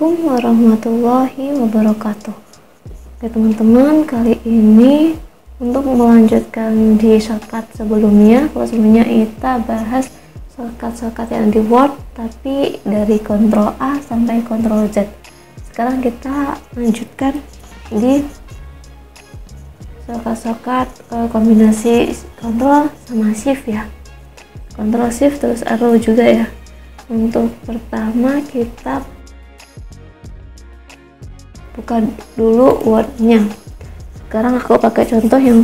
Assalamualaikum warahmatullahi wabarakatuh. Oke teman-teman, kali ini untuk melanjutkan di shortcut sebelumnya, kalau sebelumnya kita bahas shortcut yang di Word tapi dari Ctrl A sampai Ctrl Z. Sekarang kita lanjutkan di shortcut kombinasi Ctrl sama Shift ya. Ctrl Shift terus arrow juga ya. Untuk pertama kita buka dulu Word-nya. Sekarang aku pakai contoh yang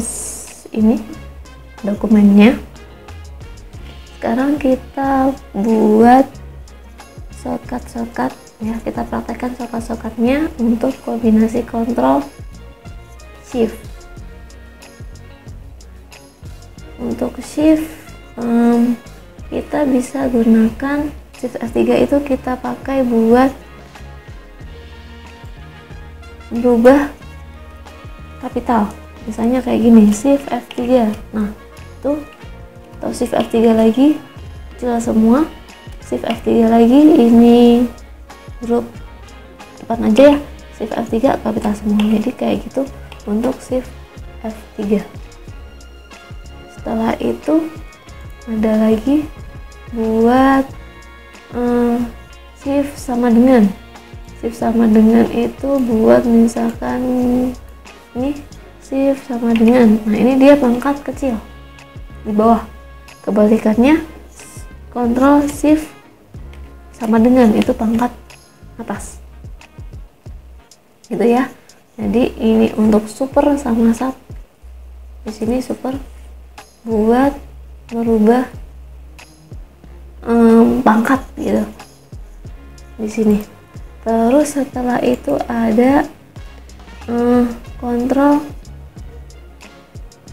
ini dokumennya. Sekarang kita buat shortcut ya, kita praktekkan shortcut-nya untuk kombinasi Ctrl Shift. Untuk Shift kita bisa gunakan Shift F3 itu kita pakai buat berubah kapital, misalnya kayak gini, Shift F3. Nah tuh, atau Shift F3 lagi kecil semua, Shift F3 lagi ini huruf depan aja ya, Shift F3 kapital semua. Jadi kayak gitu untuk Shift F3. Setelah itu ada lagi buat Shift sama dengan. Shift sama dengan itu buat misalkan ini Shift sama dengan. Nah ini dia pangkat kecil di bawah. Kebalikannya Ctrl Shift sama dengan itu pangkat atas. Gitu ya. Jadi ini untuk super sama sub. Di sini super buat merubah pangkat gitu di sini. Terus setelah itu ada Ctrl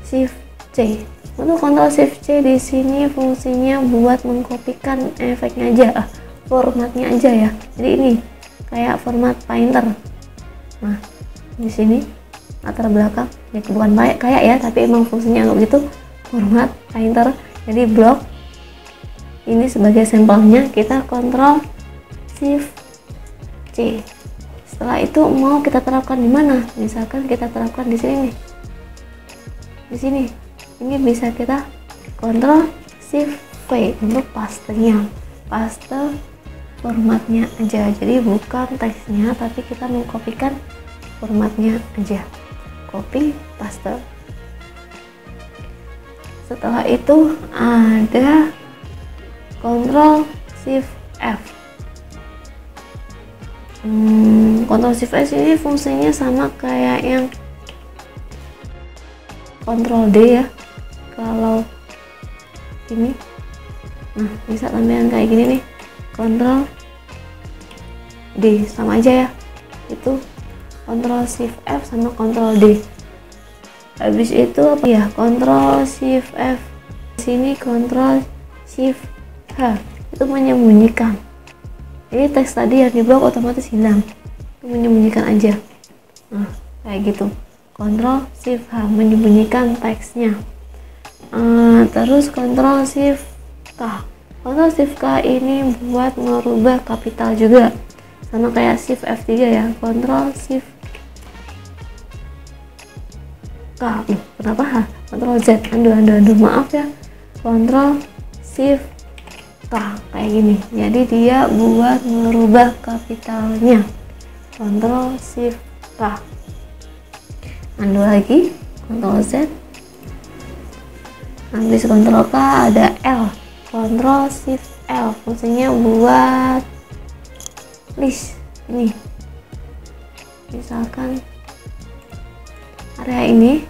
Shift C. Untuk Ctrl Shift C di sini fungsinya buat mengkopikan efeknya aja, formatnya aja ya. Jadi ini kayak format Painter. Nah di sini latar belakang ya, bukan kayak ya, tapi emang fungsinya begitu, format Painter. Jadi blok ini sebagai sampelnya kita Ctrl Shift C. Setelah itu mau kita terapkan di mana? Misalkan kita terapkan di sini nih. Di sini. Ini bisa kita Ctrl Shift V untuk pastenya. Paste formatnya aja. Jadi bukan teksnya, tapi kita mengkopikan formatnya aja. Copy, paste. Setelah itu ada Ctrl Shift F. Ctrl Shift F ini fungsinya sama kayak yang Ctrl D ya. Kalau ini, nah bisa tampilan kayak gini nih, Ctrl D sama aja ya. Itu Ctrl Shift F sama Ctrl D. Habis itu apa ya? Ctrl Shift F. Sini Ctrl Shift H itu menyembunyikan. Jadi teks tadi yang di blok otomatis hilang. Itu menyembunyikan aja. Nah, kayak gitu. Ctrl Shift H menyembunyikan teksnya. Terus Ctrl Shift K. Ctrl Shift K ini buat merubah kapital juga. Sama kayak Shift F3 ya. Ctrl Shift K. Kenapa? Ctrl Z. Aduh, maaf ya. Ctrl Shift K kayak gini. Jadi dia buat merubah kapitalnya. Ctrl Shift K. Undo lagi. Ctrl Z. Habis Ctrl K ada L. Ctrl Shift L. Fungsinya buat list. Ini. Misalkan area ini.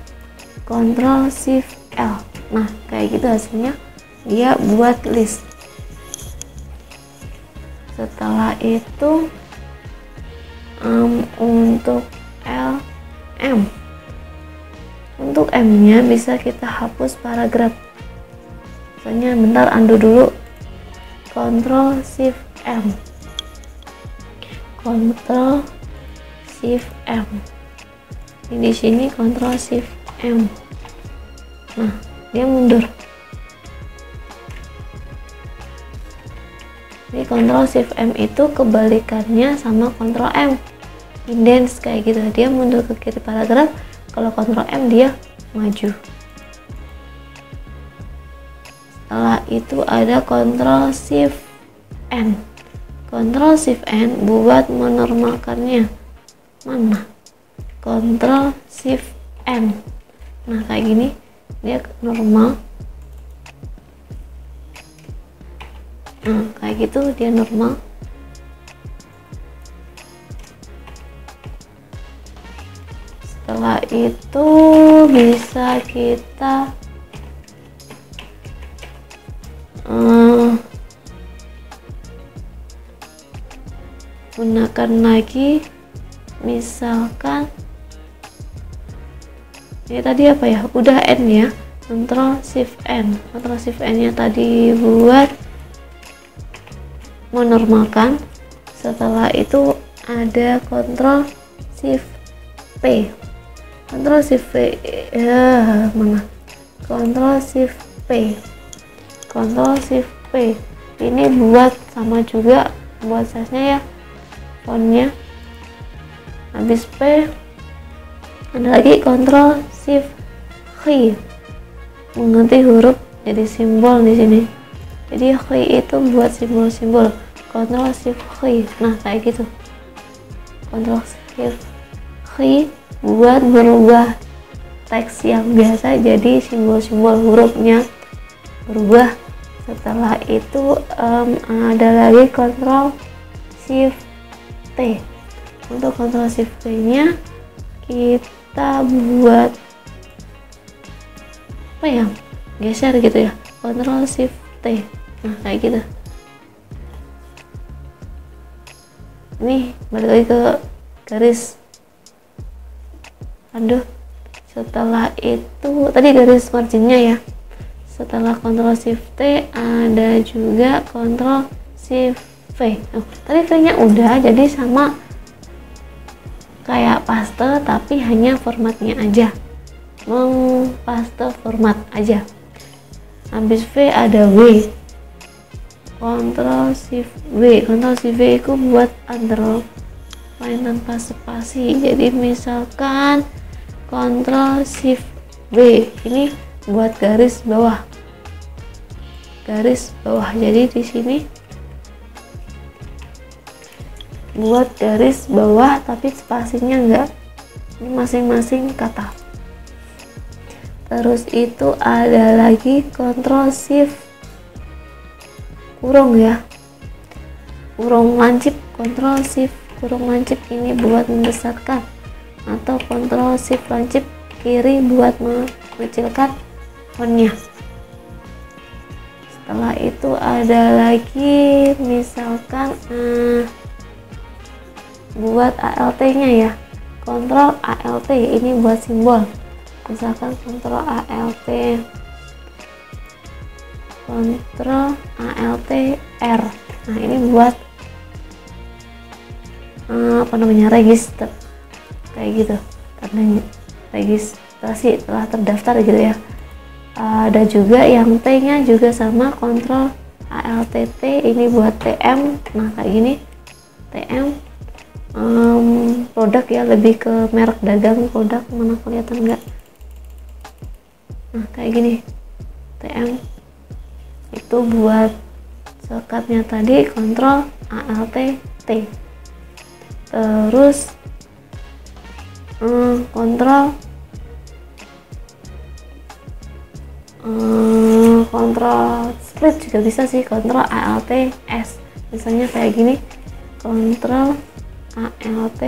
Ctrl Shift L. Nah kayak gitu hasilnya. Dia buat list. Setelah itu untuk untuk M nya bisa kita hapus paragraf. Misalnya bentar, undo dulu. Ctrl Shift M. Ctrl Shift M. Di sini Ctrl Shift M. Nah dia mundur. Ini Ctrl Shift M itu kebalikannya sama Ctrl M, indents kayak gitu, dia mundur ke kiri paragraf. Kalau Ctrl M dia maju. Setelah itu ada Ctrl Shift N. Ctrl Shift N buat menormalkannya. Mana? Ctrl Shift N. Nah, kayak gini dia normal. Nah, kayak gitu dia normal. Setelah itu bisa kita gunakan lagi, misalkan ini tadi apa ya, udah N ya, Ctrl Shift N. Ctrl Shift N nya tadi buat menormalkan. Setelah itu ada Ctrl Shift P. Ctrl Shift P mana? Ctrl Shift P. Ctrl Shift P. Ini buat sama juga, buat size nya ya, fontnya. Habis P ada lagi Ctrl Shift H, mengganti huruf jadi simbol di sini. Jadi H itu buat simbol-simbol. Ctrl Shift H. Nah, kayak gitu. Ctrl Shift H buat berubah teks yang biasa jadi simbol-simbol, hurufnya berubah. Setelah itu ada lagi Ctrl Shift T. Untuk Ctrl Shift T nya kita buat apa ya, geser gitu ya, Ctrl Shift T. Nah, kayak gitu. Ini balik lagi ke garis. Aduh, setelah itu tadi garis marginnya ya. Setelah Ctrl Shift T ada juga Ctrl Shift V. Tadi V nya udah, jadi sama kayak paste tapi hanya formatnya aja, mengpaste format aja. Habis V ada W, Ctrl Shift W. Ctrl Shift W itu buat underline tanpa spasi. Jadi misalkan Ctrl Shift W ini buat garis bawah, jadi di sini buat garis bawah tapi spasinya enggak, ini masing-masing kata. Terus itu ada lagi Ctrl Shift kurung ya, kurung lancip. Ctrl Shift kurung lancip ini buat membesarkan, atau Ctrl Shift lancip kiri buat mengecilkan fontnya. Setelah itu ada lagi misalkan buat ALT nya ya, Ctrl ALT ini buat simbol. Misalkan Ctrl ALT R. Nah, ini buat apa namanya, register kayak gitu, karena registrasi telah terdaftar gitu ya. Ada juga yang T nya juga sama, Ctrl ALT T ini buat TM. Nah, kayak gini TM produk ya, lebih ke merek dagang, produk, mana kelihatan enggak? Nah, kayak gini TM itu buat shortcutnya tadi Ctrl ALT T. Terus Ctrl split juga bisa sih, Ctrl ALT S. Misalnya kayak gini, Ctrl ALT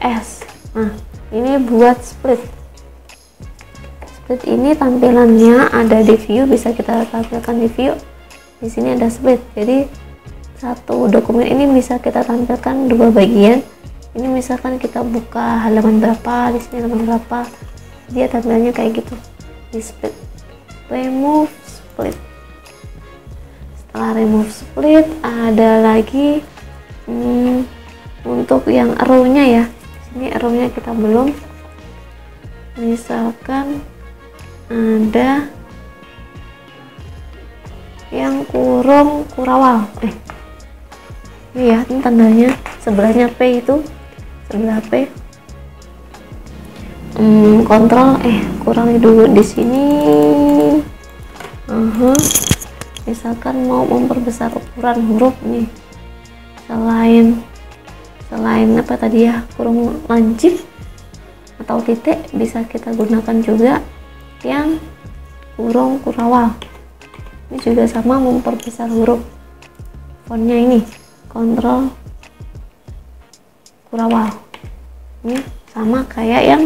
S. Nah, ini buat split. Split ini tampilannya ada di view, bisa kita tampilkan di view. Di sini ada split. Jadi satu dokumen ini bisa kita tampilkan dua bagian. Ini misalkan kita buka halaman berapa, di sini halaman berapa, dia tampilannya kayak gitu di split. Remove split. Setelah remove split ada lagi untuk yang arrow-nya ya. Sini arrow-nya kita belum. Misalkan ada yang kurung kurawal. Ini ya, ini tandanya sebelahnya P, itu sebelah P. Kontrol kurangi dulu di sini. Misalkan mau memperbesar ukuran huruf nih, selain apa tadi ya, kurung lancip atau titik, bisa kita gunakan juga yang kurung kurawal. Ini juga sama, memperbesar huruf. Fontnya ini kontrol kurawal. Ini sama kayak yang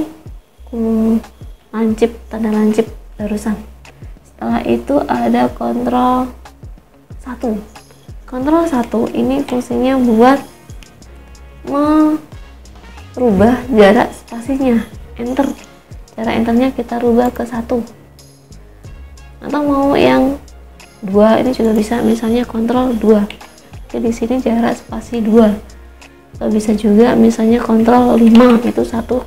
lancip, tanda lancip barusan. Setelah itu ada kontrol 1. Kontrol 1 ini fungsinya buat merubah jarak spasinya, enter. Jarak enternya kita rubah ke 1. Atau mau yang 2, ini juga bisa, misalnya kontrol 2. Jadi di sini jarak spasi 2. Atau bisa juga misalnya kontrol 5, itu 1,5.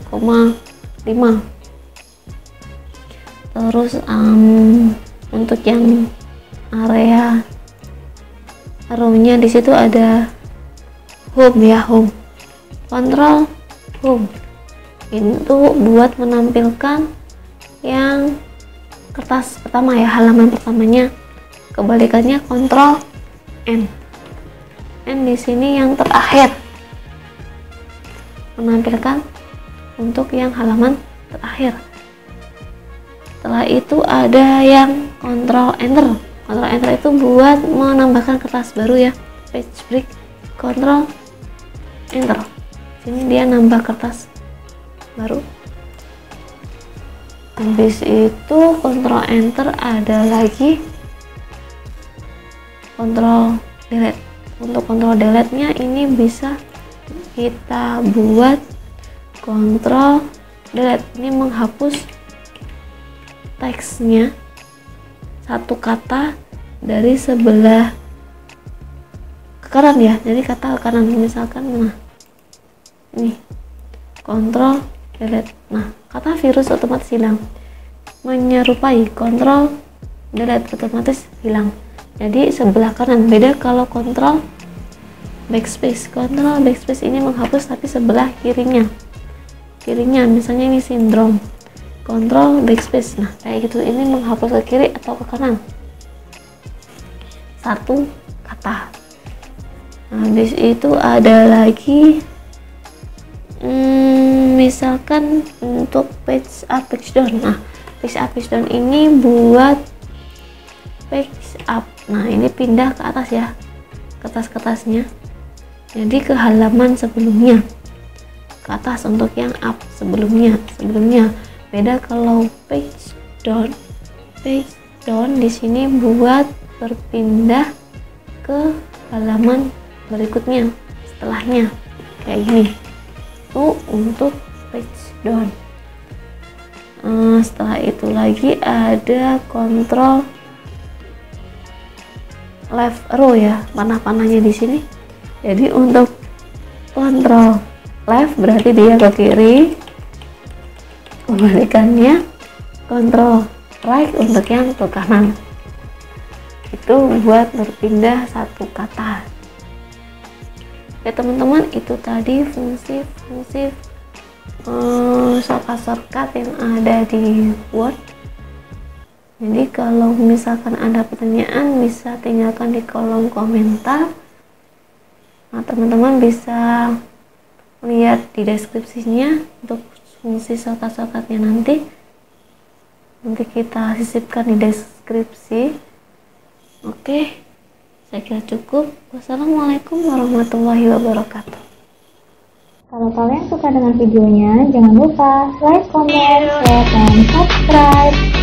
Terus untuk yang area arrownya di situ ada home ya, home. Kontrol home itu buat menampilkan yang kertas pertama ya, halaman pertamanya. Kebalikannya kontrol N. N di sini yang terakhir, menampilkan untuk yang halaman terakhir. Setelah itu ada yang kontrol enter. Kontrol enter itu buat menambahkan kertas baru ya, page break. Kontrol enter, sini dia nambah kertas baru. Habis itu kontrol enter, ada lagi kontrol delete. Untuk kontrol delete nya ini bisa kita buat kontrol delete, ini menghapus teksnya satu kata dari sebelah ke kanan ya, jadi kata ke kanan. Misalkan nah ini kontrol delete, nah kata virus otomatis hilang, menyerupai kontrol delete otomatis hilang, jadi sebelah kanan. Beda kalau kontrol backspace. Kontrol backspace ini menghapus tapi sebelah kirinya, misalnya ini sindrom, kontrol backspace, nah kayak gitu, ini menghapus ke kiri atau ke kanan satu kata. Habis itu ada lagi misalkan untuk page up page down. Nah page up page down ini buat page up, nah ini pindah ke atas ya kertas-kertasnya, jadi ke halaman sebelumnya, ke atas untuk yang up sebelumnya. Beda kalau page down di sini buat berpindah ke halaman berikutnya setelahnya, kayak gini. Itu untuk page down. Setelah itu lagi ada kontrol left arrow ya, panah-panahnya di sini. Jadi untuk kontrol left berarti dia ke kiri, kebalikannya kontrol right untuk yang ke kanan. Itu buat berpindah satu kata. Ya teman-teman, itu tadi fungsi-fungsi shortcut yang ada di Word. Jadi kalau misalkan ada pertanyaan bisa tinggalkan di kolom komentar. Nah teman-teman bisa lihat di deskripsinya untuk fungsi shortcutnya nanti kita sisipkan di deskripsi. Oke, saya kira cukup. Wassalamualaikum warahmatullahi wabarakatuh. Kalau kalian suka dengan videonya, jangan lupa like, comment, share, dan subscribe.